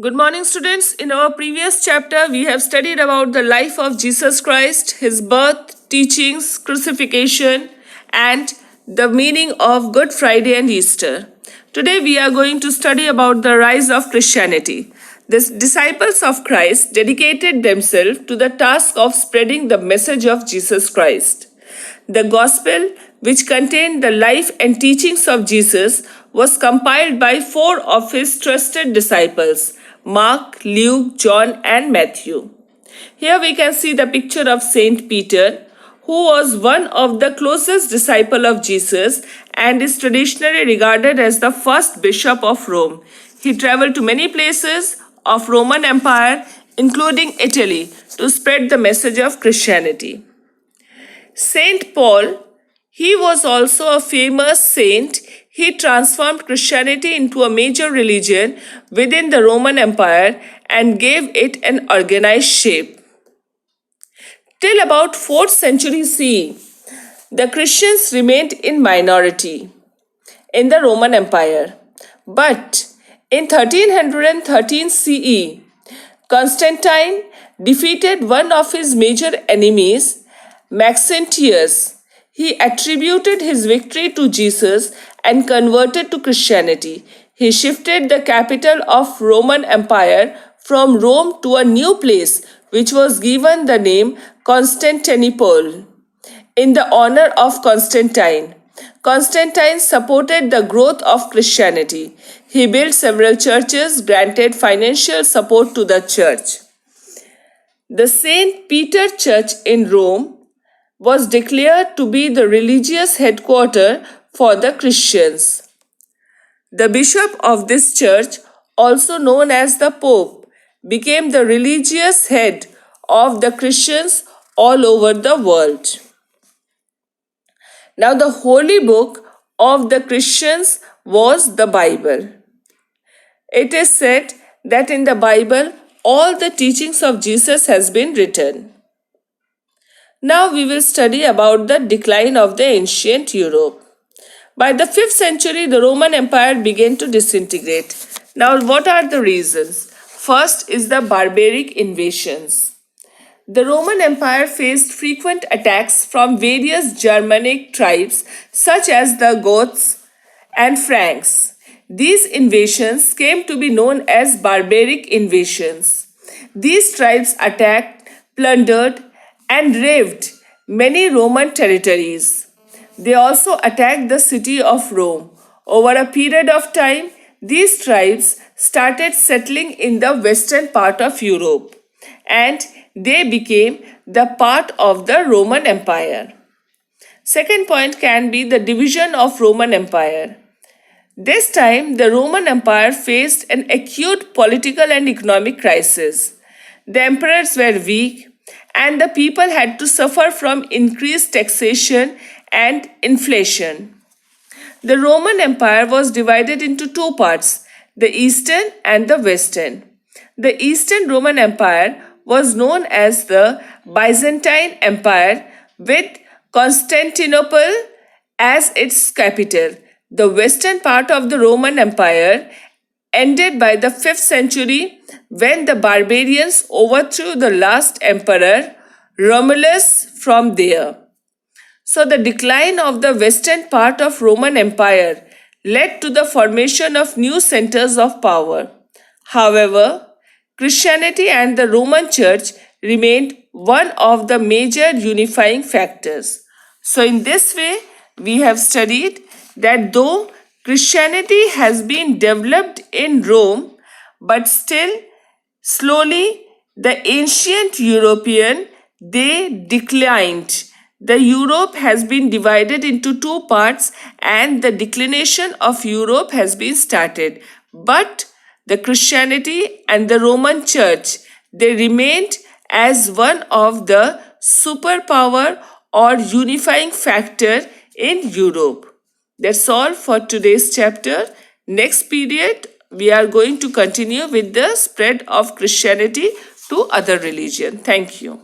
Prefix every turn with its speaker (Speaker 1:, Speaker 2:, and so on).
Speaker 1: Good morning, students. In our previous chapter, we have studied about the life of Jesus Christ, his birth, teachings, crucifixion, and the meaning of Good Friday and Easter. Today, we are going to study about the rise of Christianity. The disciples of Christ dedicated themselves to the task of spreading the message of Jesus Christ. The Gospel, which contained the life and teachings of Jesus, was compiled by four of his trusted disciples: Mark, Luke, John, and Matthew. Here we can see the picture of Saint Peter, who was one of the closest disciples of Jesus and is traditionally regarded as the first bishop of Rome. He traveled to many places of Roman Empire, including Italy, to spread the message of Christianity. Saint Paul, he was also a famous saint. He transformed Christianity into a major religion within the Roman Empire and gave it an organized shape. Till about 4th century CE, the Christians remained in minority in the Roman Empire. But in 1313 CE, Constantine defeated one of his major enemies, Maxentius. He attributed his victory to Jesus and converted to Christianity. He shifted the capital of Roman Empire from Rome to a new place, which was given the name Constantinople in the honor of Constantine. Constantine supported the growth of Christianity. He built several churches, granted financial support to the church. The St. Peter Church in Rome was declared to be the religious headquarters for the Christians. The bishop of this church, also known as the Pope, became the religious head of the Christians all over the world. Now, the holy book of the Christians was the Bible. It is said that in the Bible, all the teachings of Jesus has been written. Now we will study about the decline of the ancient Europe. By the 5th century, the Roman Empire began to disintegrate. Now, what are the reasons? First is the barbaric invasions. The Roman Empire faced frequent attacks from various Germanic tribes such as the Goths and Franks. These invasions came to be known as barbaric invasions. These tribes attacked, plundered, and ravaged many Roman territories. They also attacked the city of Rome. Over a period of time, these tribes started settling in the western part of Europe, and they became the part of the Roman Empire. Second point can be the division of Roman Empire. This time, the Roman Empire faced an acute political and economic crisis. The emperors were weak, and the people had to suffer from increased taxation and inflation. The Roman Empire was divided into two parts, the Eastern and the Western. The Eastern Roman Empire was known as the Byzantine Empire, with Constantinople as its capital. The western part of the Roman Empire ended by the 5th century when the barbarians overthrew the last emperor, Romulus, from there. So the decline of the western part of Roman Empire led to the formation of new centers of power. However, Christianity and the Roman Church remained one of the major unifying factors. So in this way, we have studied that though Christianity has been developed in Rome, but still slowly the ancient European, they declined. The Europe has been divided into two parts and the declination of Europe has been started. But the Christianity and the Roman Church, they remained as one of the superpower or unifying factor in Europe. That's all for today's chapter. Next period, we are going to continue with the spread of Christianity to other religion. Thank you.